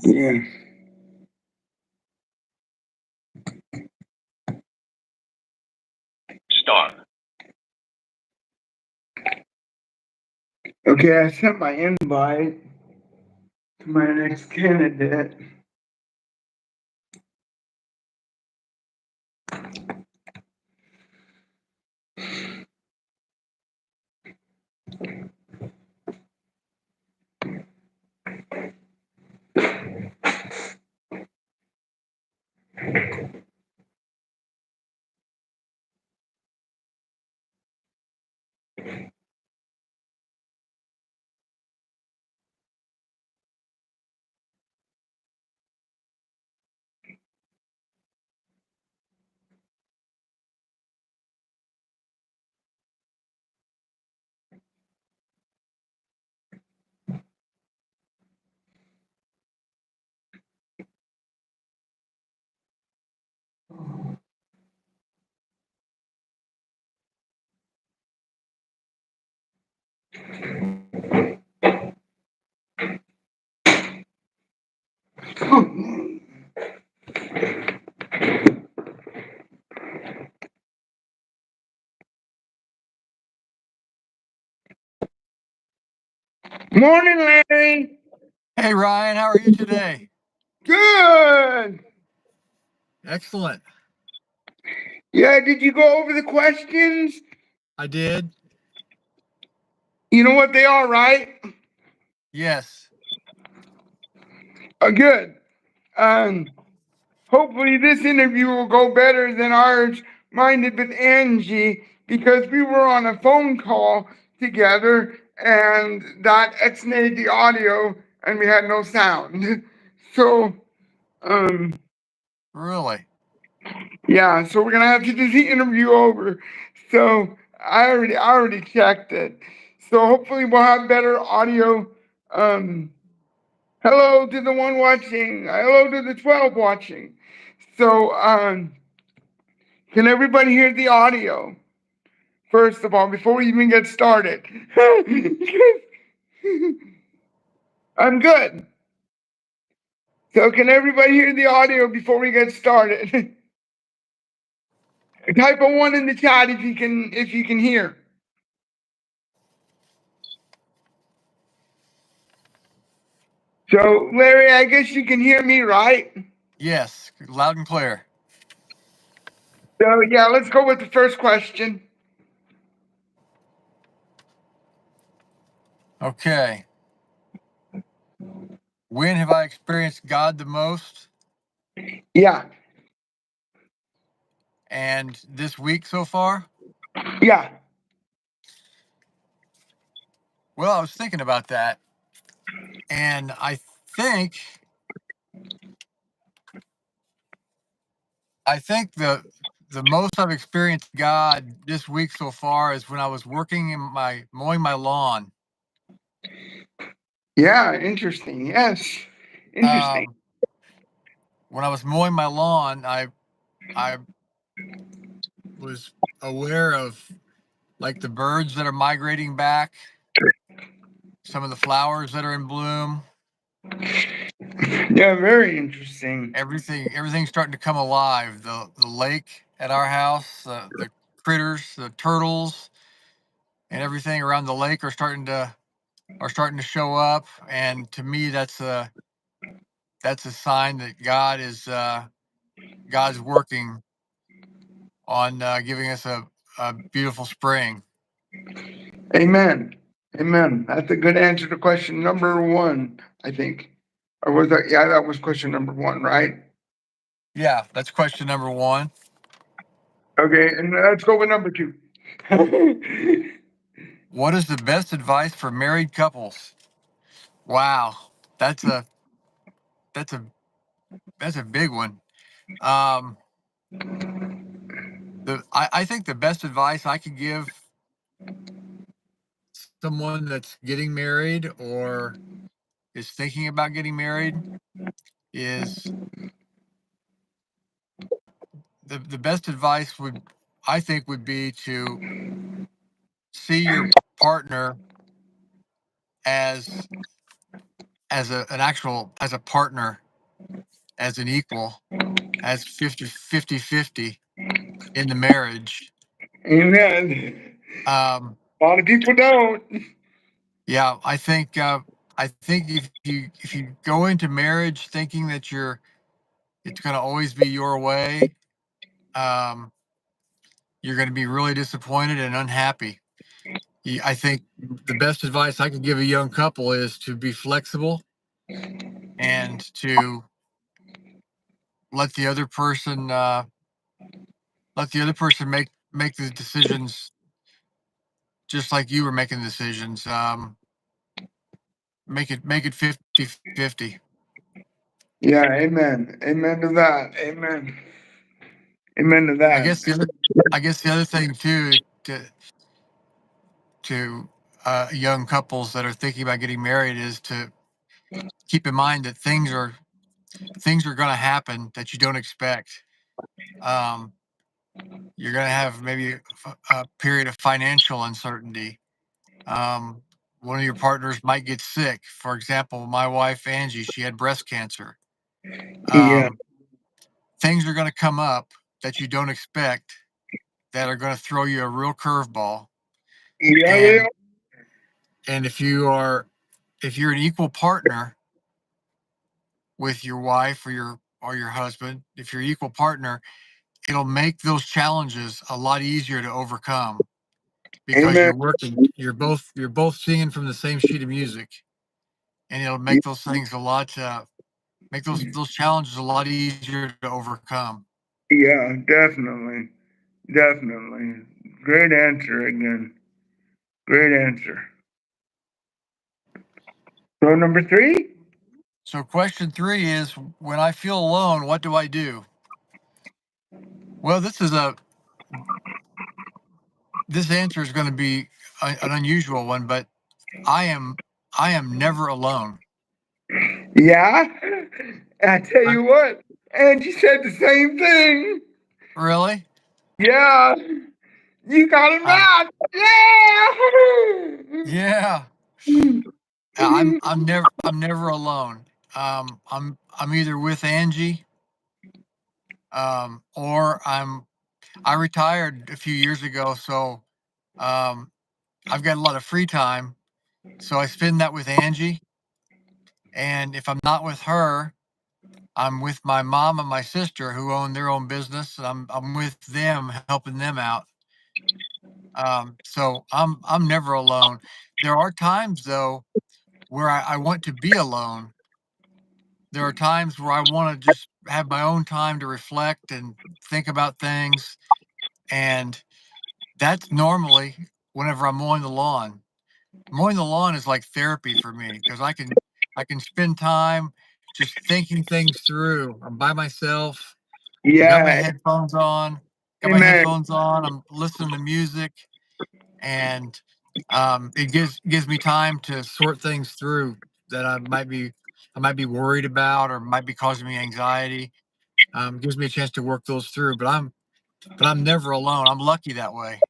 Yeah. Start. Okay, I sent my invite to my next candidate. Morning, Larry. Hey, Ryan, how are you today? Good. Excellent. Yeah, did you go over the questions? I did. You know what they are, right? Yes. Good. Um, Hopefully this interview will go better than ours. Mine did with Angie because we were on a phone call together and that X-rayed the audio and we had no sound. So, Really? yeah, so we're gonna have to do the interview over. So I already checked it. So hopefully we'll have better audio. Hello to the one watching. Hello to the 12 watching. So, can everybody hear the audio? First of all, before we even get started. I'm good. So can everybody hear the audio before we get started? Type a 1 in the chat if you can hear. So Larry, I guess you can hear me, right? Yes. Loud and clear. So yeah, let's go with the first question. Okay. When have I experienced God the most? Yeah, And this week so far? yeah. Well, I was thinking about that. And think the most I've experienced God this week so far is when I was mowing my lawn. Yeah, interesting. Yes. Interesting. When I was mowing my lawn, I was aware of like the birds that are migrating back, some of the flowers that are in bloom. Yeah, very interesting. Everything's starting to come alive. The lake at our house, the critters, the turtles, and everything around the lake are starting to show up. And to me, that's a sign that God's working on giving us a beautiful spring. Amen. Amen. That's a good answer to question number 1, I think. Or was that? Yeah, that was question number 1, right? Yeah, that's question number 1. Okay, and let's go with number 2. What is the best advice for married couples? Wow, that's a that's a that's a big one. Um, I think the best advice I could give someone that's getting married or is thinking about getting married is the best advice would, I think, would be to see your partner as an actual, as a partner, as an equal, as 50 in the marriage. Amen. Um, A lot of people don't. yeah, I think if you go into marriage thinking that it's going to always be your way, um, you're going to be really disappointed and unhappy. I think the best advice I could give a young couple is to be flexible and to let the other person make the decisions just like you were making decisions. Make it 50-50. Yeah, amen. Amen to that. Amen. Amen to I that. guess the other thing too, to young couples that are thinking about getting married, is to keep in mind that things are going to happen that you don't expect. Um, you're going to have maybe a period of financial uncertainty. Um, One of your partners might get sick. For example, my wife Angie, she had breast cancer. Yeah. Um, Things are going to come up that you don't expect, that are going to throw you a real curveball. Yeah, they And are. if you're an equal partner with your wife or your husband, if you're an equal partner, it'll make those challenges a lot easier to overcome, because Amen. you're both singing from the same sheet of music, and it'll make those things a lot make those challenges a lot easier to overcome. Yeah, definitely. Definitely. Great answer again. Great answer. So number three? So question 3 is, when I feel alone, what do I do? Well, this answer is going to be an unusual one, but I am I am never alone. Yeah. I tell I, you what, Angie said the same thing. really? Yeah. You got it I, back. Yeah. yeah. I'm never alone. I'm either with Angie, or I retired a few years ago, so um, I've got a lot of free time. So I spend that with Angie, and if I'm not with her, I'm with my mom and my sister, who own their own business, and I'm with them, helping them out. So I'm never alone. There are times though where I want to be alone. There are times where I want to just have my own time to reflect and think about things, and that's normally whenever I'm mowing the lawn. Mowing the lawn is like therapy for me, because I can spend time just thinking things through. I'm by myself. I got my Yeah. headphones on. Amen. I'm listening to music, and it gives me time to sort things through that I might be worried about, or might be causing me anxiety. Gives me a chance to work those through. But I'm never alone. I'm lucky that way.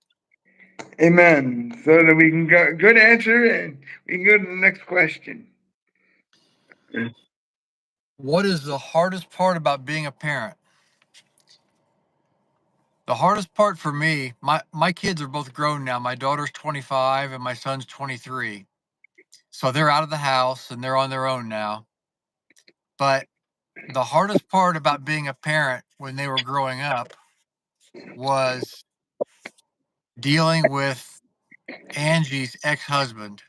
Amen. So that we can go, good answer, and we can go to the next question. What is the hardest part about being a parent? The hardest part for me, my kids are both grown now. My daughter's 25 and my son's 23. So they're out of the house and they're on their own now. But the hardest part about being a parent when they were growing up was dealing with Angie's ex-husband.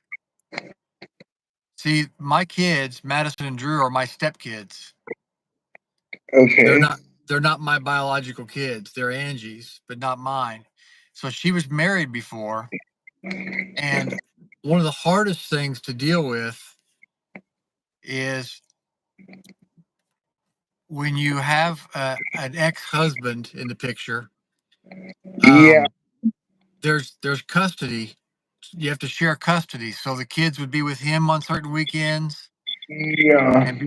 See, my kids, Madison and Drew, are my stepkids. They're Okay. not they're not my biological kids. They're Angie's, but not mine. So she was married before, and one of the hardest things to deal with is when you have an ex-husband in the picture. Yeah. um, there's custody. You have to share custody, so the kids would be with him on certain weekends, Yeah. and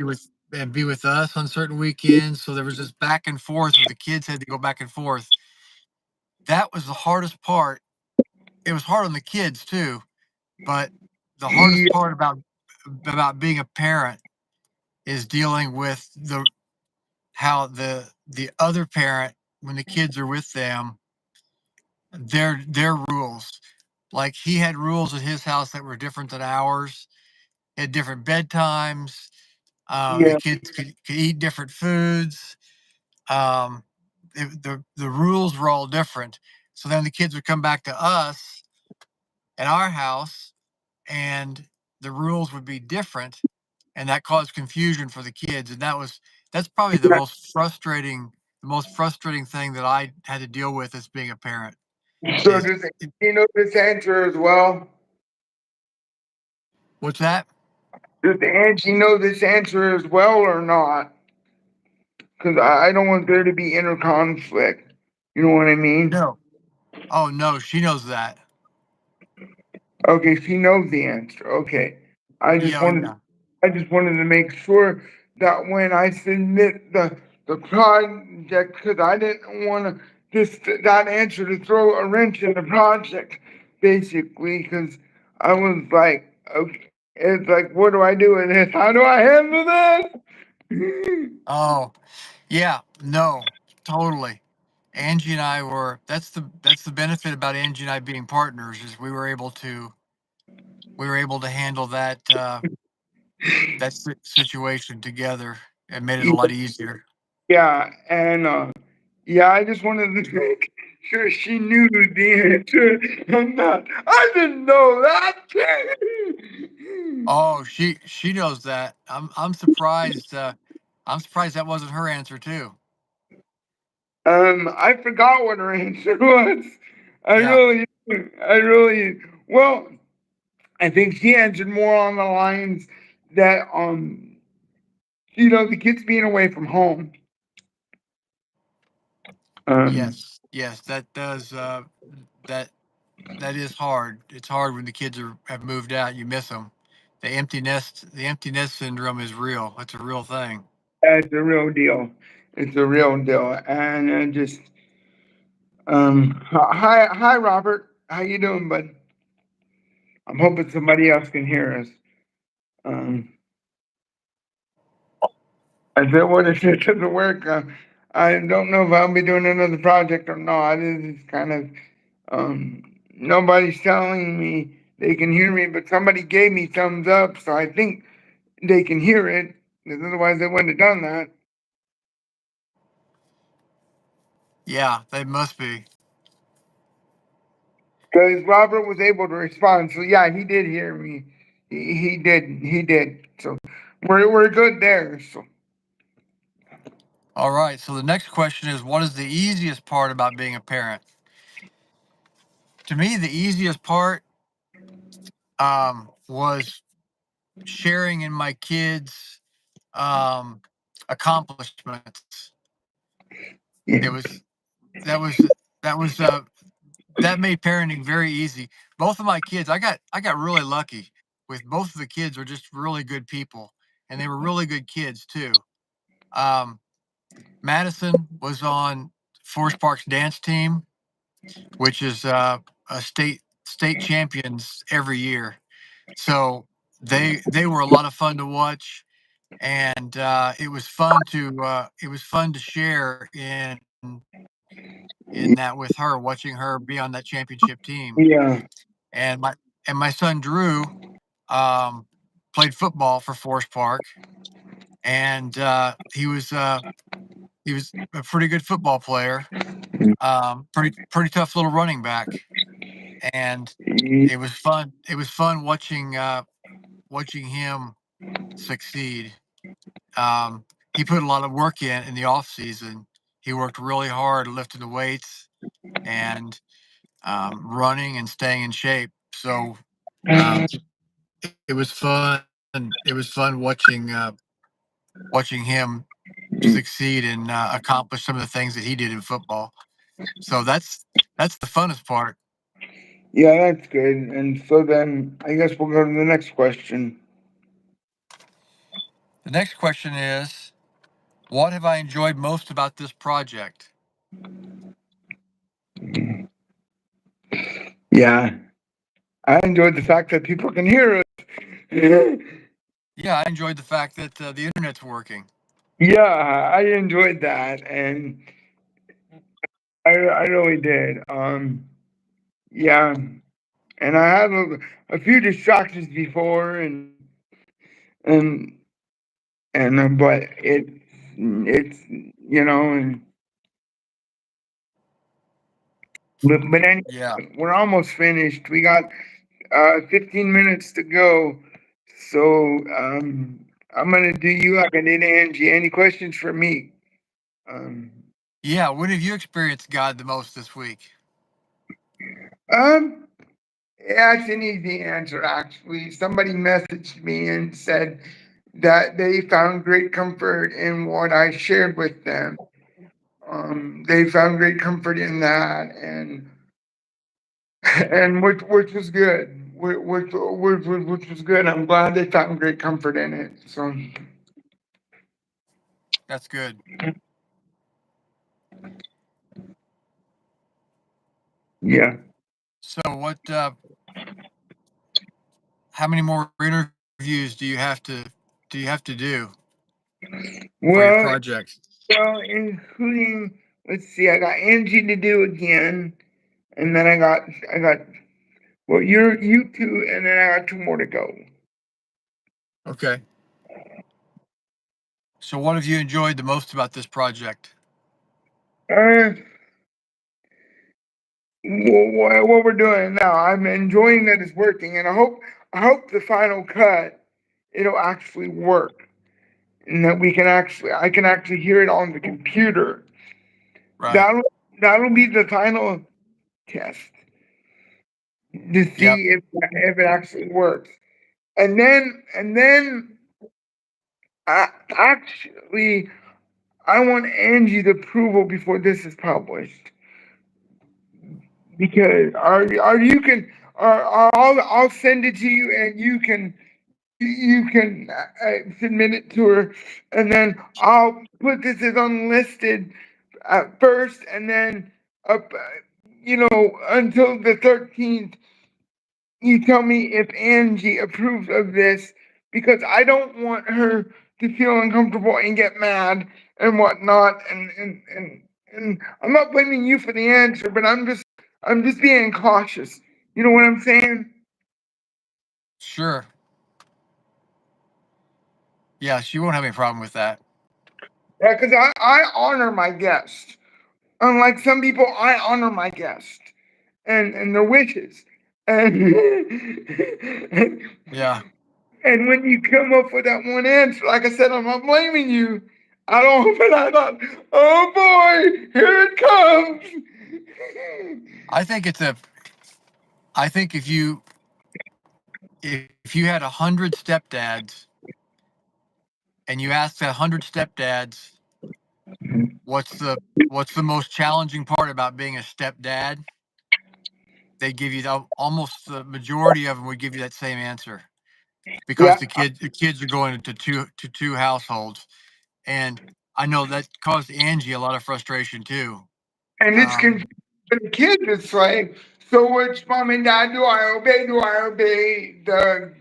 and be with us on certain weekends. So there was this back and forth where the kids had to go back and forth. That was the hardest part. It was hard on the kids too, but the hardest Yeah, part about being a parent is dealing with the how the other parent, when the kids are with them, their rules. Like he had rules at his house that were different than ours. He had different bedtimes. The yeah. kids could eat different foods. Um, the rules were all different. So then the kids would come back to us at our house, and the rules would be different, and that caused confusion for the kids. And that's probably Yeah. the most frustrating thing that I had to deal with as being a parent. So Is does he know this answer as well? what's that? Does Angie know this answer as well or not? Because I don't want there to be inner conflict. You know what I mean? No. Oh no, she knows that. Okay, she knows the answer. Okay. I just Yeah, oh, wanted yeah. I just wanted to make sure that when I submit the project, because I didn't want to just that answer to throw a wrench in the project, basically, because I was like, okay, it's like, what do I do with this? How do I handle this? Oh, yeah. No, totally. Angie and I were that's the benefit about Angie and I being partners is we were able to handle that situation together. It made it a lot easier. Yeah, and yeah, I just wanted to make sure she knew the answer. I didn't know that. Oh, she knows that. I'm surprised. I'm surprised that wasn't her answer too. I forgot what her answer was. I Yeah. really, I really, well, I think she answered more on the lines that, the kids being away from home. Um, Yes. Yes. That does. That that is hard. It's hard when the kids have moved out. You miss them. The empty nest syndrome is real. It's a real thing. it's a real deal. It's a real deal, and just, hi, Robert. How you doing, bud? I'm hoping somebody else can hear us. Um, I said, what if it doesn't work? I don't know if I'll be doing another project or not. It's kind of, nobody's telling me they can hear me, but somebody gave me thumbs up, so I think they can hear it. Because otherwise, they wouldn't have done that. Yeah, they must be. Because Robert was able to respond, so yeah, he did hear me. He did. He did. So we're good there. So All right. So the next question is, what is the easiest part about being a parent? To me, the easiest part was sharing in my kids' um, accomplishments. yeah, It was that was that was that made parenting very easy. Both of my kids, I got really lucky with both of the kids are just really good people, and they were really good kids too. Um, Madison was on Forest Park's dance team, which is a state champions every year. So they were a lot of fun to watch, and it was fun to share in that with her, watching her be on that championship team. yeah, And my son Drew um, played football for Forest Park, and he was a pretty good football player, pretty tough little running back, and it was fun. It was fun watching him succeed. He put a lot of work in the off season. He worked really hard lifting the weights and running and staying in shape. So um, it was fun. It was fun watching him succeed and accomplish some of the things that he did in football. So that's the funnest part. yeah. That's good. And so then I guess we'll go to the next question. The next question is, what have I enjoyed most about this project? Yeah, I enjoyed the fact that people can hear us. Yeah, I enjoyed the fact that the internet's working. Yeah, I enjoyed that, and I really did. Yeah, and I had a few distractions before, and but it's and but anyway, Yeah. we're almost finished. We got 15 minutes to go, so I'm gonna do you like I did Angie. Any questions for me? Um, Yeah. When have you experienced God the most this week? um, yeah, it's an easy answer actually. Somebody messaged me and said that they found great comfort in what I shared with them. They found great comfort in that, and which was good, which was good. I'm glad they found great comfort in it. So That's good. yeah. So, how many more interviews do you have to do for your Well, project? including let's see, I got Angie to do again, and then I got well, you two, and then I got two more to go. Okay. So, what have you enjoyed the most about this project? Uh, what we're doing now, I'm enjoying that it's working, and I hope the final cut it'll actually work, and that I can actually hear it on the computer. Right. That'll that'll be the final test to Yep. see if it actually works. And then actually I want Angie's approval before this is published because are you can I'll send it to you and you can submit it to her, and then I'll put this as unlisted at first, and then up until the 13th you tell me if Angie approves of this, because I don't want her to feel uncomfortable and get mad and whatnot. And I'm not blaming you for the answer, but I'm just being cautious. You know what I'm saying? Sure. Yeah, she won't have any problem with that. Yeah, because I honor my guests. Unlike some people, I honor my guests and their wishes. And Yeah. And when you come up with that one answer, like I said, I'm not blaming you. I don't, but I thought, oh boy, here it comes. I think it's a. I think if you had 100 stepdads and you asked 100 stepdads what's the what's the most challenging part about being a stepdad, they'd give you almost the majority of them would give you that same answer because Yeah, the kids are going to two households, and I know that caused Angie a lot of frustration too. and it's Um, confusing for the kids. It's like, so which mom and dad do I obey? Do I obey the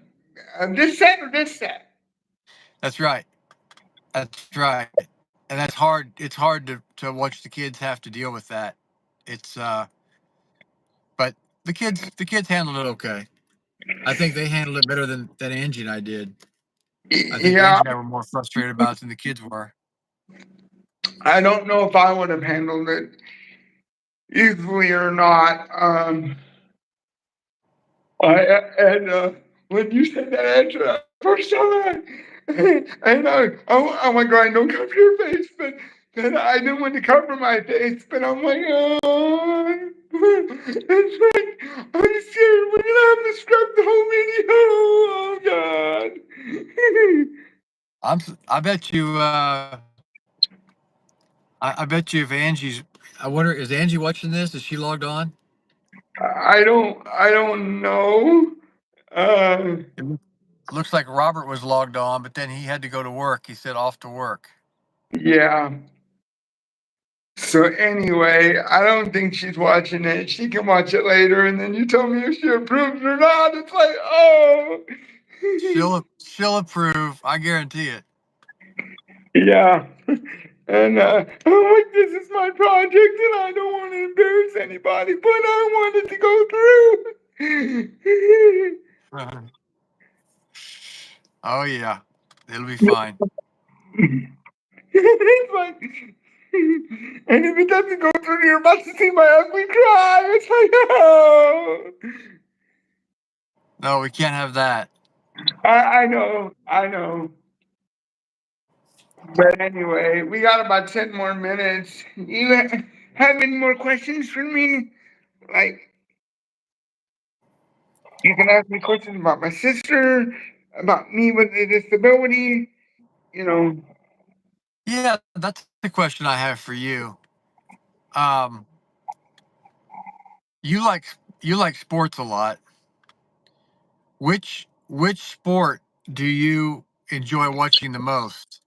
this set or this set? that's right. That's right. And that's hard. It's hard to watch the kids have to deal with that. It's but the kids handled it okay. I think they handled it better than Angie and I did. I think Yeah, Angie and I were more frustrated about it than the kids were. I don't know if I would have handled it easily or not. And when you said that answer first time, I know, I'm like, Ryan, don't cover your face, but then I didn't want to cover my face, but I'm like, oh, it's like, I'm scared we're gonna have to scrub the whole video. Oh God. I bet you. I bet you if Angie's. I wonder, is Angie watching this? Is she logged on? I don't know. Uh, looks like Robert was logged on, but then he had to go to work. He said off to work. Yeah. So anyway, I don't think she's watching it. She can watch it later, and then you tell me if she approves or not. It's like, oh, She'll approve. I guarantee it. yeah. And I'm like, this is my project, and I don't want to embarrass anybody, but I want it to go through. Oh yeah, it'll be fine. It's like, and if it doesn't go through, you're about to see my ugly cry. It's like, oh. No, we can't have that. I know, I know. But anyway, we got about 10 more minutes. You have any more questions for me? Like, you can ask me questions about my sister, about me with a disability, you know. Yeah, that's the question I have for you. Um, you like you like sports a lot. Which sport do you enjoy watching the most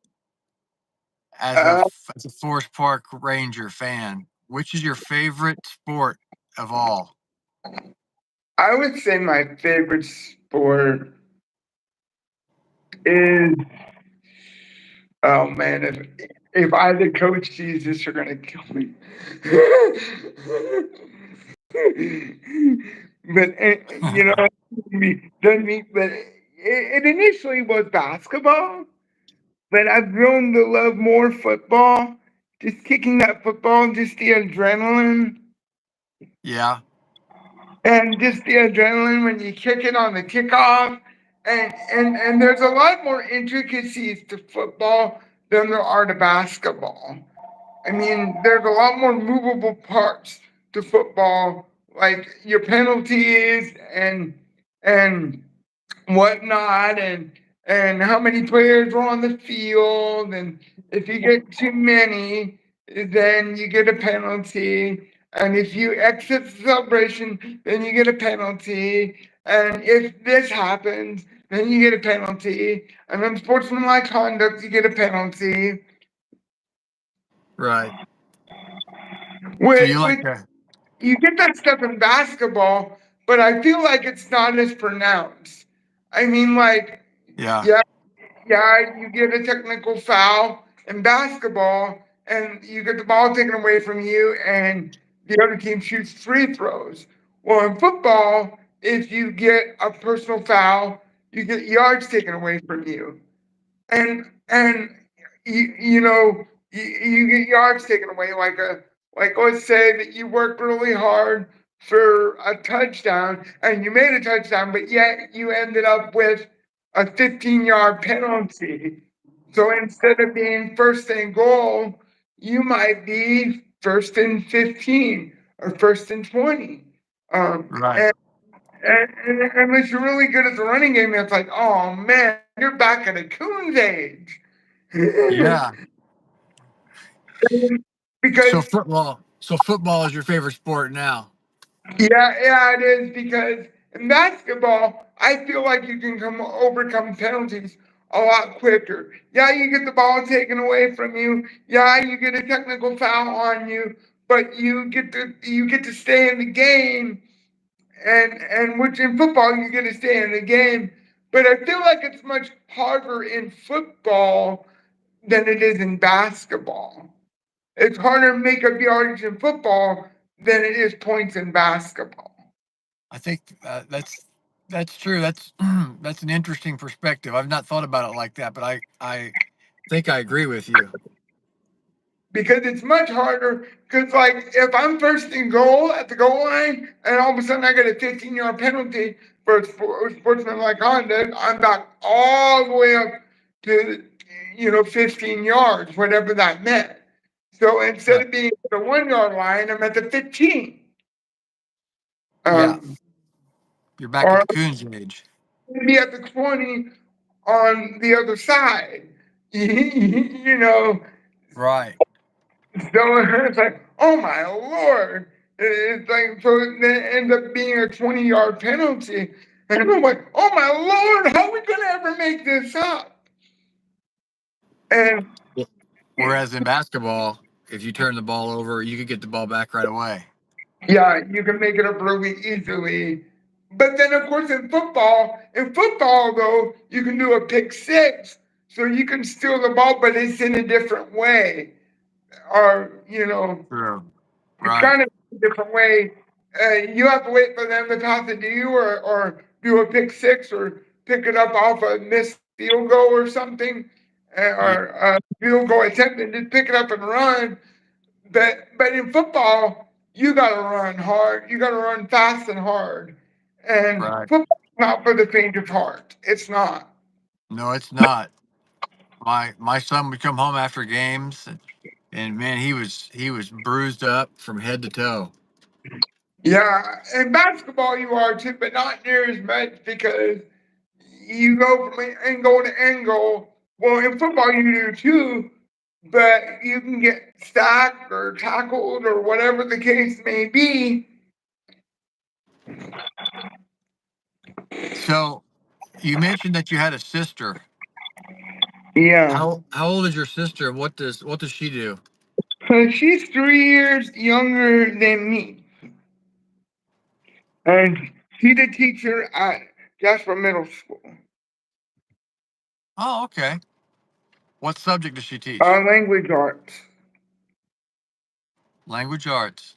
Uh, as a Forest Park Ranger fan? Which is your favorite sport of all? I would say my favorite sport is, oh man, if either coach sees this, you're gonna kill me. But you know, doesn't mean. But it initially was basketball, but I've grown to love more football. Just kicking that football, just the adrenaline, Yeah, and just the adrenaline when you kick it on the kickoff, and there's a lot more intricacies to football than there are to basketball. I mean, there's a lot more movable parts to football, like your penalties and whatnot, and how many players are on the field, and if you get too many, then you get a penalty, and if you exit the celebration, then you get a penalty, and if this happens, then you get a penalty, and unsportsmanlike conduct, you get a penalty. right. So With you like with that? you get that stuff in basketball, but I feel like it's not as pronounced. I mean, like, Yeah, yeah, yeah, you get a technical foul in basketball, and you get the ball taken away from you, and the other team shoots free throws. Well, in football, if you get a personal foul, you get yards taken away from you, and you know you get yards taken away, like let's say that you worked really hard for a touchdown and you made a touchdown, but yet you ended up with a 15-yard penalty. So instead of being first and goal, you might be first and 15 or first and 20. right. And unless you're really good at the running game, it's like, oh man, you're back at a Coons age. Yeah. Because So football is your favorite sport now. yeah, it is, because in basketball, I feel like you can come overcome penalties a lot quicker. Yeah, you get the ball taken away from you. Yeah, you get a technical foul on you, but you get to stay in the game, and which in football you get to stay in the game. But I feel like it's much harder in football than it is in basketball. It's harder to make up yardage in football than it is points in basketball. I think that's true. That's that's an interesting perspective. I've not thought about it like that, but I think I agree with you. Because it's much harder. Because, like, if I'm first in goal at the goal line and all of a sudden I get a 15-yard penalty for sportsmanlike conduct, I'm back all the way up to, 15 yards, whatever that meant. So instead Right. of being at the 1 yard line, I'm at the 15. Yeah. Um, You're back at or the Coons age. maybe at the 20 on the other side. you know, Right. so it's like, oh my lord. It's like, so it ends up being a 20-yard penalty. And I'm like, oh my Lord, how are we going to ever make this up? And Whereas in basketball, if you turn the ball over, you could get the ball back right away. yeah, you can make it up really easily. But then, of course, in football, though, you can do a pick six. So you can steal the ball, but it's in a different way. Or, True. it's Right. kind of a different way. You have to wait for them to toss it to you or do a pick six or pick it up off a missed field goal or something, Yeah. or a field goal attempt and just pick it up and run. But in football, you got to run hard. You got to run fast and hard. And Right. football's not for the faint of heart. It's not. No, it's not. My son would come home after games, and man, he was bruised up from head to toe. Yeah, in basketball you are too, but not near as much because you go from angle to angle. Well, in football you do too, but you can get stacked or tackled or whatever the case may be. So you mentioned that you had a sister. Yeah. How old is your sister? What does she do? So she's 3 years younger than me. And she's a teacher at Jasper Middle School. Oh, okay. What subject does she teach? Language arts. Language arts.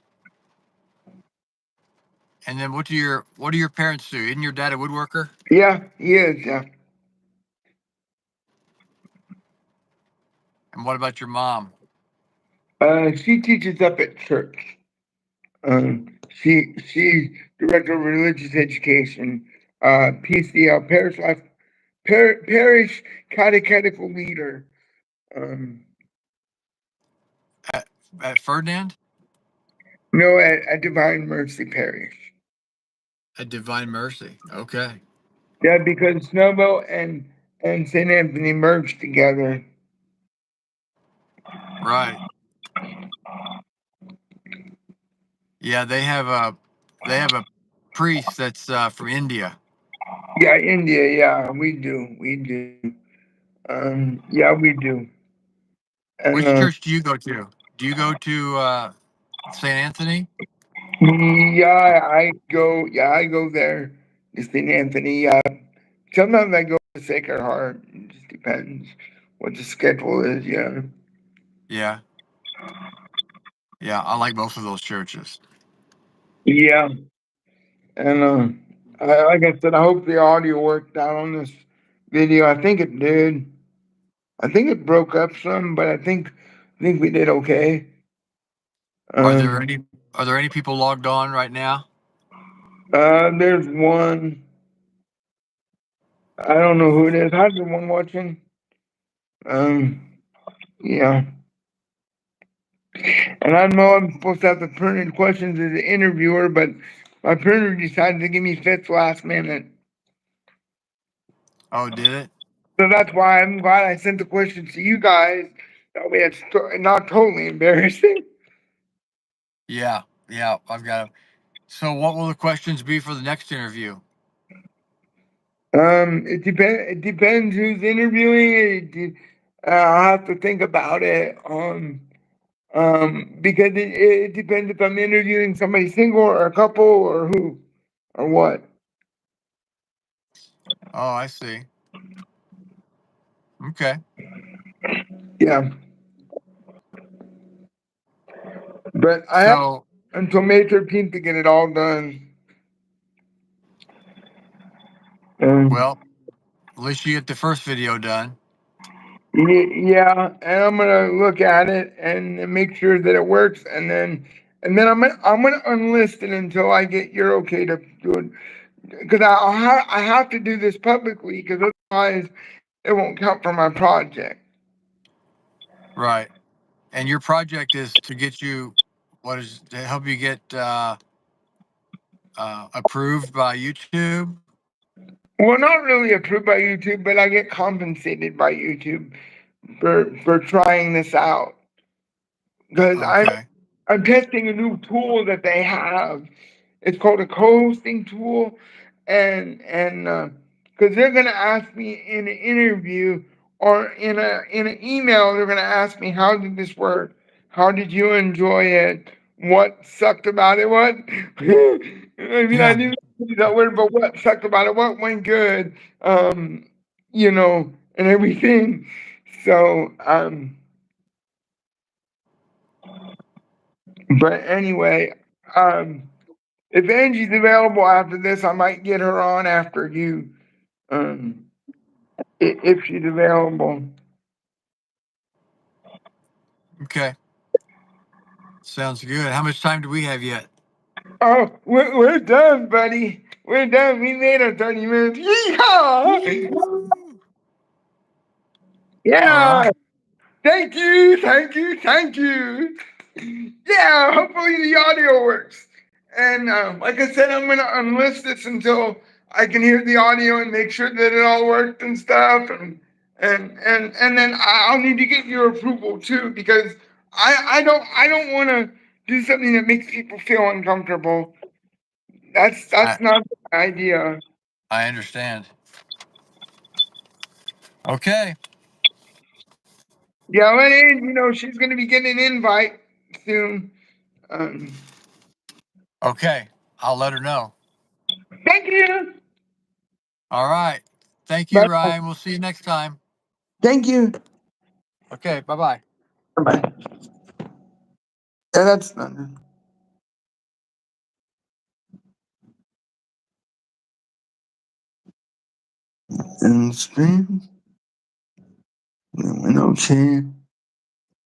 And then what do your parents do? Isn't your dad a woodworker? Yeah, he is. Yeah. And what about your mom? She teaches up at church. She's director of religious education. PCL parish catechetical leader. Um, At, at Ferdinand? no, at Divine Mercy Parish. At Divine Mercy. Okay. Yeah, because Snowball and St. Anthony merged together. Right. Yeah, they have a priest that's from India. Yeah, India. Yeah, we do. Yeah, we do. And Which church do you go to? Do you go to St. Anthony? yeah, I go. Yeah, I go there. To St. Anthony. Sometimes I go to Sacred Heart. It just depends what the schedule is. Yeah. Yeah. Yeah, I like both of those churches. Yeah. And like I said, I hope the audio worked out on this video. I think it did. I think it broke up some, but I think we did okay. Are there any Um, are there any people logged on right now? there's one. I don't know who it is. How's the one watching? Um, yeah. And I know I'm supposed to have the printed questions as the interviewer, but my printer decided to give me fits last minute. Oh, did it? So that's why I'm glad I sent the questions to you guys. That way it's not totally embarrassing. Yeah. Yeah, I've got it. So what will the questions be for the next interview? It depends who's interviewing. I'll have to think about it. Because it depends if I'm interviewing somebody single or a couple or who or what. Oh, I see. Okay. Yeah, but I have So, until May 13th to get it all done. Um, well, at least you get the first video done. yeah, and I'm gonna look at it and make sure that it works, and then I'm gonna unlist it until I get your okay to do it, because I have to do this publicly because otherwise it won't count for my project. Right. And your project is to get you, what is to help you get approved by YouTube? Well, not really approved by YouTube, but I get compensated by YouTube for trying this out because I'm Okay. I'm testing a new tool that they have. It's called a co-hosting tool, and because they're gonna ask me in an interview or in an email, they're gonna ask me, how did this work? How did you enjoy it? What sucked about it? What I mean, I Yeah. didn't use that word, but what sucked about it? What went good? You know, and everything. So, but anyway, um, if Angie's available after this, I might get her on after you. Um, if she's available. Okay. Sounds good. How much time do we have yet? Oh, we're done, buddy. We're done. We made our 30 minutes. Yeehaw! Woo! All Yeah. right. Thank you. Thank you. Thank you. Yeah. Hopefully the audio works. And like I said, I'm gonna unlist this until I can hear the audio and make sure that it all worked and stuff. And then I'll need to get your approval too, because I don't want to do something that makes people feel uncomfortable. I That's not the idea. I understand. Okay. Yeah, let Angie know she's going to be getting an invite soon. Um, Okay. I'll let her know. Thank you. All right. Thank you, Bye. Ryan. We'll see you next time. Thank you. Okay. Bye bye. Bye. Yeah, that's not in stream. No chair.